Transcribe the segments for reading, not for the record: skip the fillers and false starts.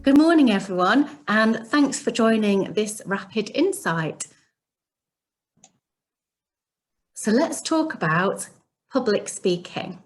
Good morning, everyone, and thanks for joining this Rapid Insight. So let's talk about public speaking.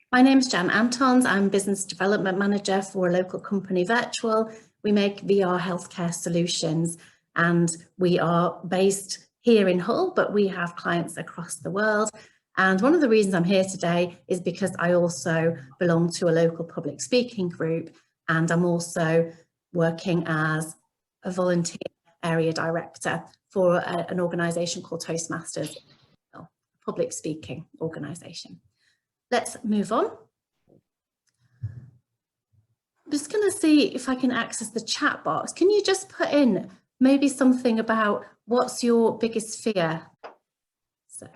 My name is Jan Antons. I'm Business Development Manager for a local company, Vertual. We make VR healthcare solutions, and we are based here in Hull, but we have clients across the world. And one of the reasons I'm here today is because I also belong to a local public speaking group, and I'm also working as a volunteer area director for an organisation called Toastmasters, a public speaking organisation. Let's move on. I'm just going to see if I can access the chat box. Can you just put in maybe something about what's your biggest fear? So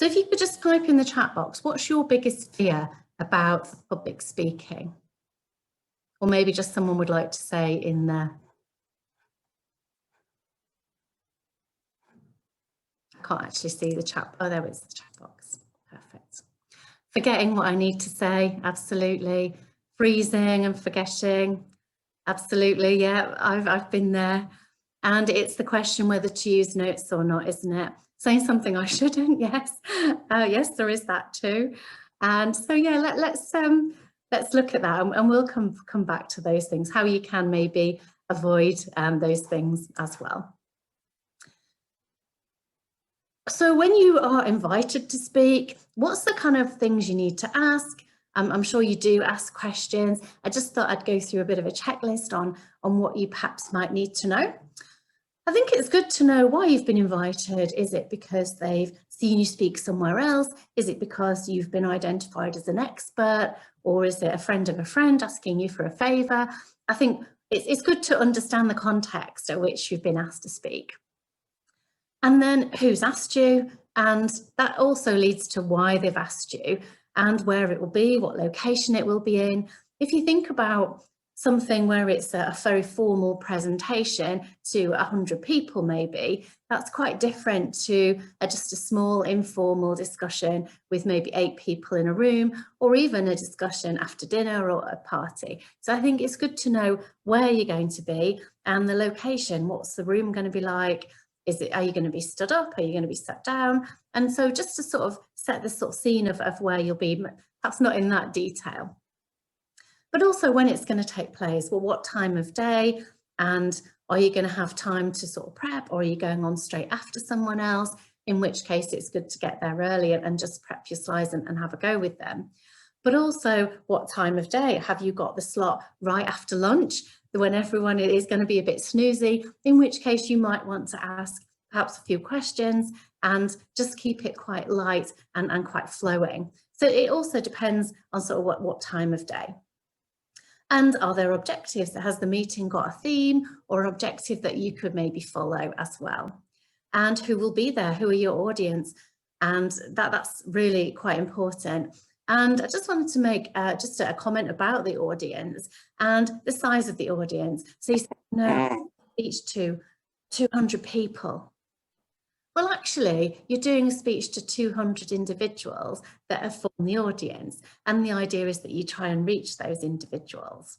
if you could just type in the chat box, what's your biggest fear about public speaking? Or maybe just someone would like to say in there. I can't actually see the chat. Oh, there is the chat box. Perfect. Forgetting what I need to say, absolutely. Freezing and forgetting, absolutely. Yeah, I've been there. And it's the question whether to use notes or not, isn't it? Saying something I shouldn't, yes. Yes, there is that too. And so, yeah, let's look at that, and we'll come back to those things, how you can maybe avoid those things as well. So when you are invited to speak, what's the kind of things you need to ask? I'm sure you do ask questions. I just thought I'd go through a bit of a checklist on what you perhaps might need to know. I think it's good to know why you've been invited. Is it because they've seen you speak somewhere else? Is it because you've been identified as an expert? Or is it a friend of a friend asking you for a favour? I think it's good to understand the context at which you've been asked to speak. And then who's asked you? And that also leads to why they've asked you and where it will be, what location it will be in. If you think about something where it's a very formal presentation to 100 people maybe, that's quite different to just a small informal discussion with maybe 8 people in a room, or even a discussion after dinner or a party. So I think it's good to know where you're going to be and the location. What's the room going to be like? Are you going to be stood up? Are you going to be sat down? And so just to sort of set the sort of scene of where you'll be, perhaps not in that detail. But also when it's going to take place, well, what time of day, and are you going to have time to sort of prep, or are you going on straight after someone else, in which case it's good to get there early and just prep your slides and have a go with them. But also what time of day, have you got the slot right after lunch when everyone is going to be a bit snoozy, in which case you might want to ask perhaps a few questions and just keep it quite light and quite flowing. So it also depends on sort of what time of day. And are there objectives? Has the meeting got a theme or an objective that you could maybe follow as well? And who will be there? Who are your audience? And that's really quite important. And I just wanted to make just a comment about the audience and the size of the audience. So you said, no, speech to 200 people. Well, actually, you're doing a speech to 200 individuals that have formed the audience. And the idea is that you try and reach those individuals.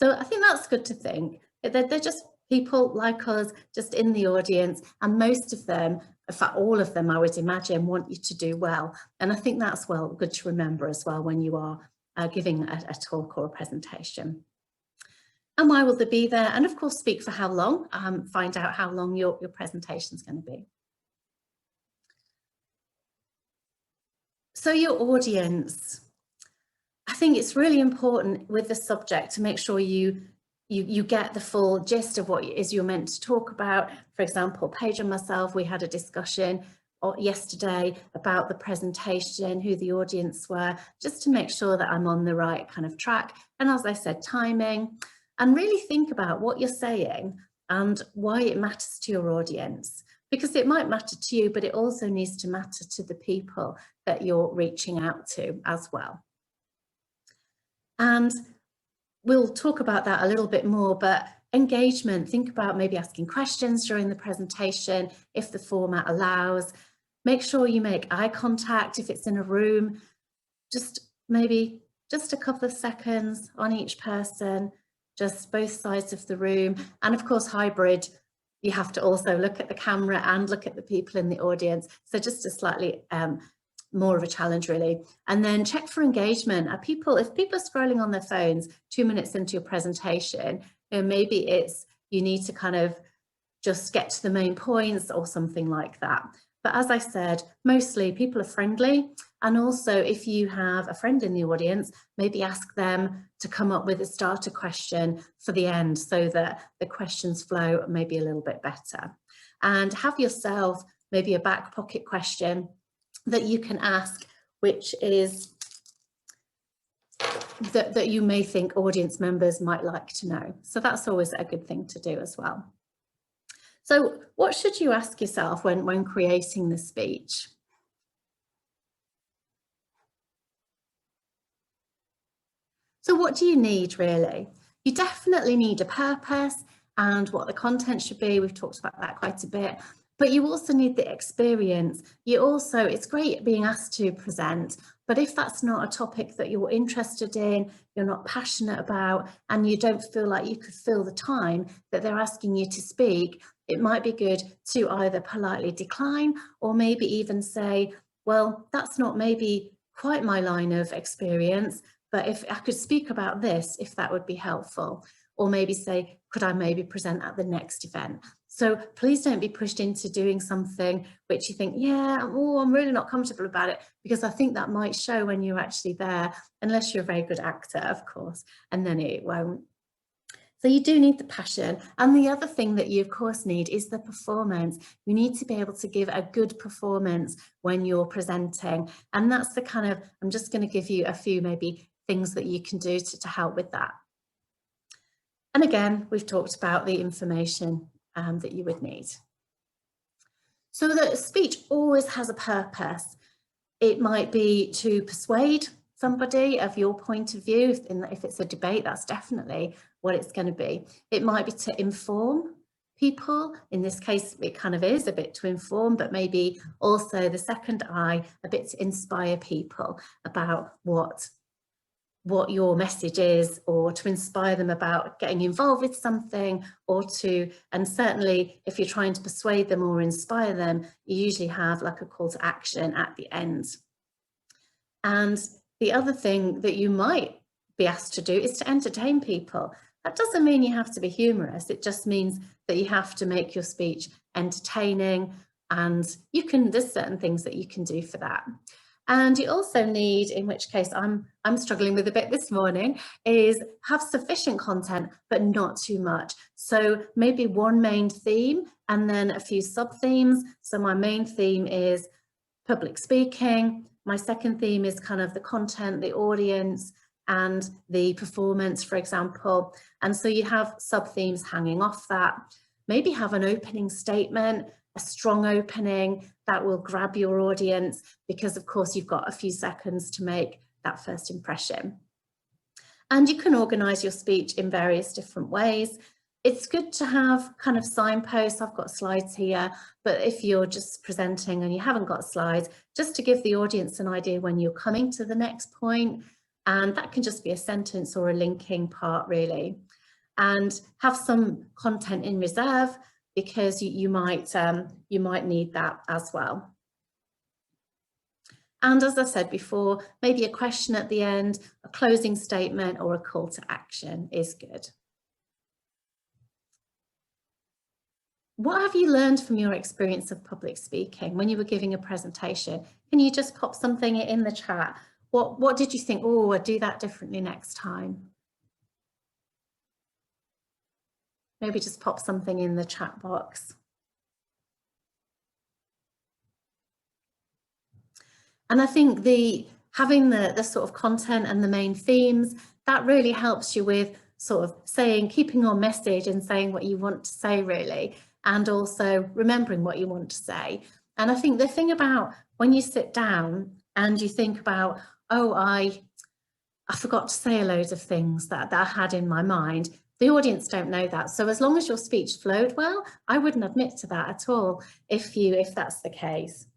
So I think that's good to think. They're just people like us, just in the audience. And most of them, in fact, all of them, I would imagine, want you to do well. And I think that's good to remember as well when you are giving a talk or a presentation. And why will they be there? And of course, speak for how long. Find out how long your presentation is going to be. So your audience, I think it's really important with the subject to make sure you get the full gist of what it is you're meant to talk about. For example, Paige and myself, we had a discussion yesterday about the presentation, who the audience were, just to make sure that I'm on the right kind of track. And as I said, timing, and really think about what you're saying and why it matters to your audience. Because it might matter to you, but it also needs to matter to the people that you're reaching out to as well. And we'll talk about that a little bit more, but engagement, think about maybe asking questions during the presentation if the format allows. Make sure you make eye contact if it's in a room, maybe just a couple of seconds on each person, just both sides of the room. And of course, hybrid, you have to also look at the camera and look at the people in the audience. So just a slightly more of a challenge, really. And then check for engagement. If people are scrolling on their phones 2 minutes into your presentation, maybe it's you need to kind of just get to the main points or something like that. But as I said, mostly people are friendly. And also, if you have a friend in the audience, maybe ask them to come up with a starter question for the end so that the questions flow maybe a little bit better. And have yourself maybe a back pocket question that you can ask, which is that you may think audience members might like to know. So that's always a good thing to do as well. So what should you ask yourself when creating the speech? So what do you need really? You definitely need a purpose and what the content should be. We've talked about that quite a bit, but you also need the experience. It's great being asked to present, but if that's not a topic that you're interested in, you're not passionate about, and you don't feel like you could fill the time that they're asking you to speak, it might be good to either politely decline or maybe even say, well, that's not maybe quite my line of experience, but if I could speak about this, if that would be helpful. Or maybe say, could I maybe present at the next event? So please don't be pushed into doing something which you think, yeah, I'm really not comfortable about it, because I think that might show when you're actually there, unless you're a very good actor, of course, and then it won't. So you do need the passion. And the other thing that you of course need is the performance. You need to be able to give a good performance when you're presenting. And that's the kind of, I'm just going to give you a few maybe things that you can do to help with that. And again, we've talked about the information that you would need. So the speech always has a purpose. It might be to persuade somebody of your point of view. If it's a debate, that's definitely what it's going to be. It might be to inform people. In this case, it kind of is a bit to inform, but maybe also the second eye, a bit to inspire people about what your message is, or to inspire them about getting involved with something, and certainly if you're trying to persuade them or inspire them, you usually have like a call to action at the end. And the other thing that you might be asked to do is to entertain people. That doesn't mean you have to be humorous. It just means that you have to make your speech entertaining, and there's certain things that you can do for that. And you also need, in which case I'm struggling with a bit this morning, is have sufficient content, but not too much. So maybe one main theme and then a few sub-themes. So my main theme is public speaking. My second theme is kind of the content, the audience, and the performance, for example. And so you have sub-themes hanging off that. Maybe have an opening statement, a strong opening that will grab your audience, because of course you've got a few seconds to make that first impression. And you can organize your speech in various different ways. It's good to have kind of signposts. I've got slides here, but if you're just presenting and you haven't got slides, just to give the audience an idea when you're coming to the next point. And that can just be a sentence or a linking part, really. And have some content in reserve, because you might need that as well. And as I said before, maybe a question at the end, a closing statement, or a call to action is good. What have you learned from your experience of public speaking when you were giving a presentation? Can you just pop something in the chat? What did you think? Oh, I'd do that differently next time. Maybe just pop something in the chat box. And I think having the sort of content and the main themes, that really helps you with sort of keeping your message and saying what you want to say, really, and also remembering what you want to say. And I think the thing about when you sit down and you think about, oh, I forgot to say a load of things that I had in my mind, the audience don't know that. So as long as your speech flowed well, I wouldn't admit to that at all if that's the case.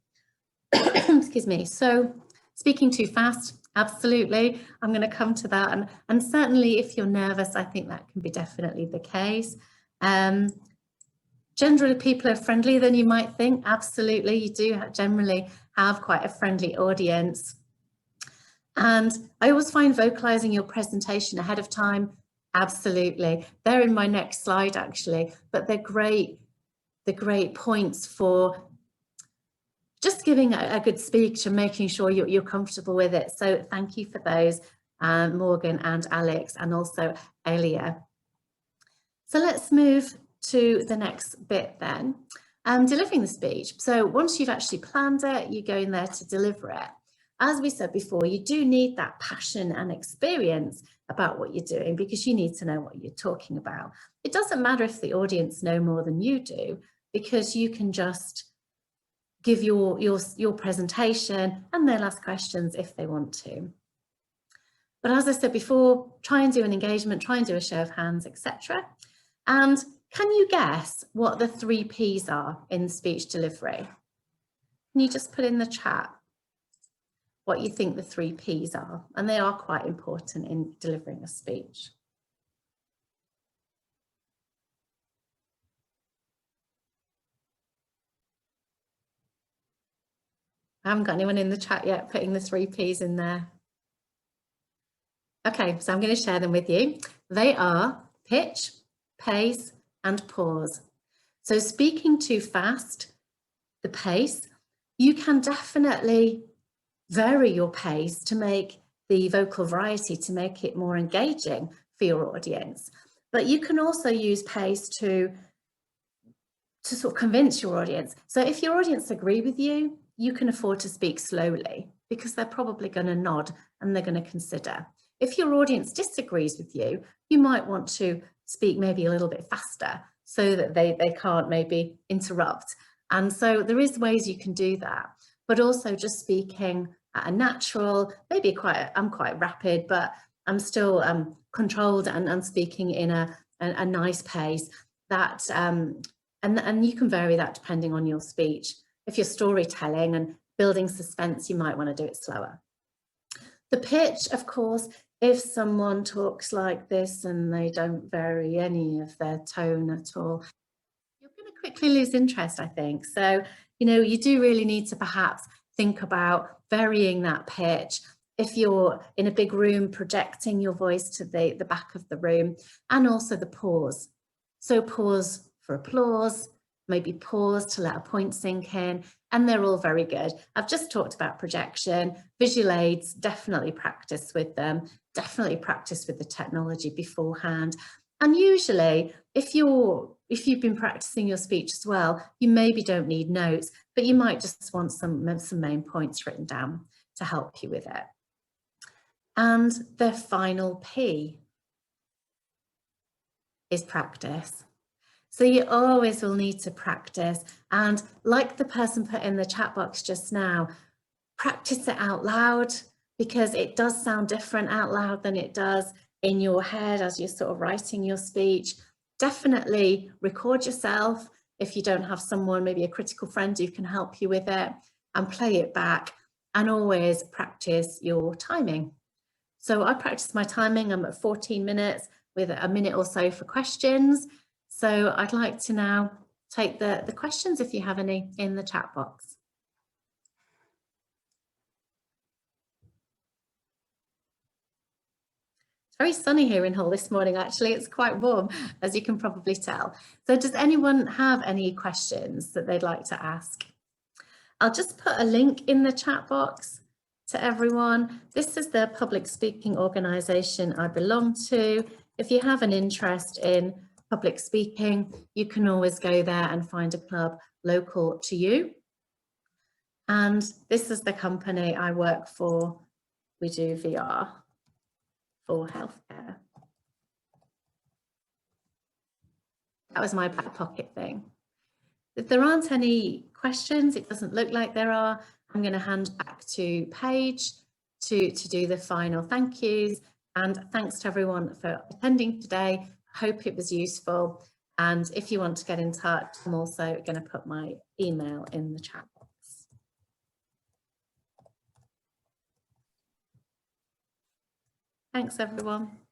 Excuse me. So speaking too fast, Absolutely. I'm going to come to that. And certainly if you're nervous, I think that can be definitely the case. Generally, people are friendlier than you might think. Absolutely. You do generally have quite a friendly audience. And I always find vocalizing your presentation ahead of time, absolutely. They're in my next slide, actually, but they're great points for just giving a good speech and making sure you're comfortable with it. So thank you for those, Morgan and Alex, and also Elia. So let's move to the next bit then, delivering the speech. So once you've actually planned it, you go in there to deliver it. As we said before, you do need that passion and experience about what you're doing, because you need to know what you're talking about. It doesn't matter if the audience know more than you do, because you can just give your presentation and they'll ask questions if they want to. But as I said before, try and do an engagement, try and do a show of hands, etc. And can you guess what the 3 Ps are in speech delivery? Can you just put in the chat what you think the 3 Ps are? And they are quite important in delivering a speech. I haven't got anyone in the chat yet putting the 3 Ps in there. Okay, so I'm going to share them with you. They are pitch, pace, and pause. So speaking too fast, the pace, you can definitely vary your pace to make the vocal variety, to make it more engaging for your audience. But you can also use pace to sort of convince your audience. So if your audience agree with you, you can afford to speak slowly, because they're probably going to nod and they're going to consider. If your audience disagrees with you, you might want to speak maybe a little bit faster so that they can't maybe interrupt. And so there is ways you can do that, but also just speaking at a natural, maybe I'm quite rapid, but I'm still controlled and speaking in a nice pace. That and you can vary that depending on your speech. If you're storytelling and building suspense, you might want to do it slower. The pitch, of course, if someone talks like this and they don't vary any of their tone at all, you're going to quickly lose interest, I think. So, you know, you do really need to perhaps think about varying that pitch. If you're in a big room, projecting your voice to the back of the room, and also the pause. So pause for applause, maybe pause to let a point sink in, and they're all very good. I've just talked about projection, visual aids, definitely practice with them, definitely practice with the technology beforehand. And usually, if you've been practicing your speech as well, you maybe don't need notes, but you might just want some main points written down to help you with it. And the final P is practice. So you always will need to practice, and like the person put in the chat box just now, practice it out loud, because it does sound different out loud than it does in your head as you're sort of writing your speech. Definitely record yourself if you don't have someone, maybe a critical friend who can help you with it, and play it back, and always practice your timing. So I practice my timing. I'm at 14 minutes with a minute or so for questions. So I'd like to now take the questions if you have any in the chat box. It's very sunny here in Hull this morning, actually. It's quite warm, as you can probably tell. So does anyone have any questions that they'd like to ask? I'll just put a link in the chat box to everyone. This is the public speaking organisation I belong to. If you have an interest in public speaking, you can always go there and find a club local to you. And this is the company I work for. We do VR for healthcare. That was my back pocket thing. If there aren't any questions, it doesn't look like there are, I'm going to hand back to Paige to do the final thank yous. And thanks to everyone for attending today. I hope it was useful. And if you want to get in touch, I'm also going to put my email in the chat box. Thanks, everyone.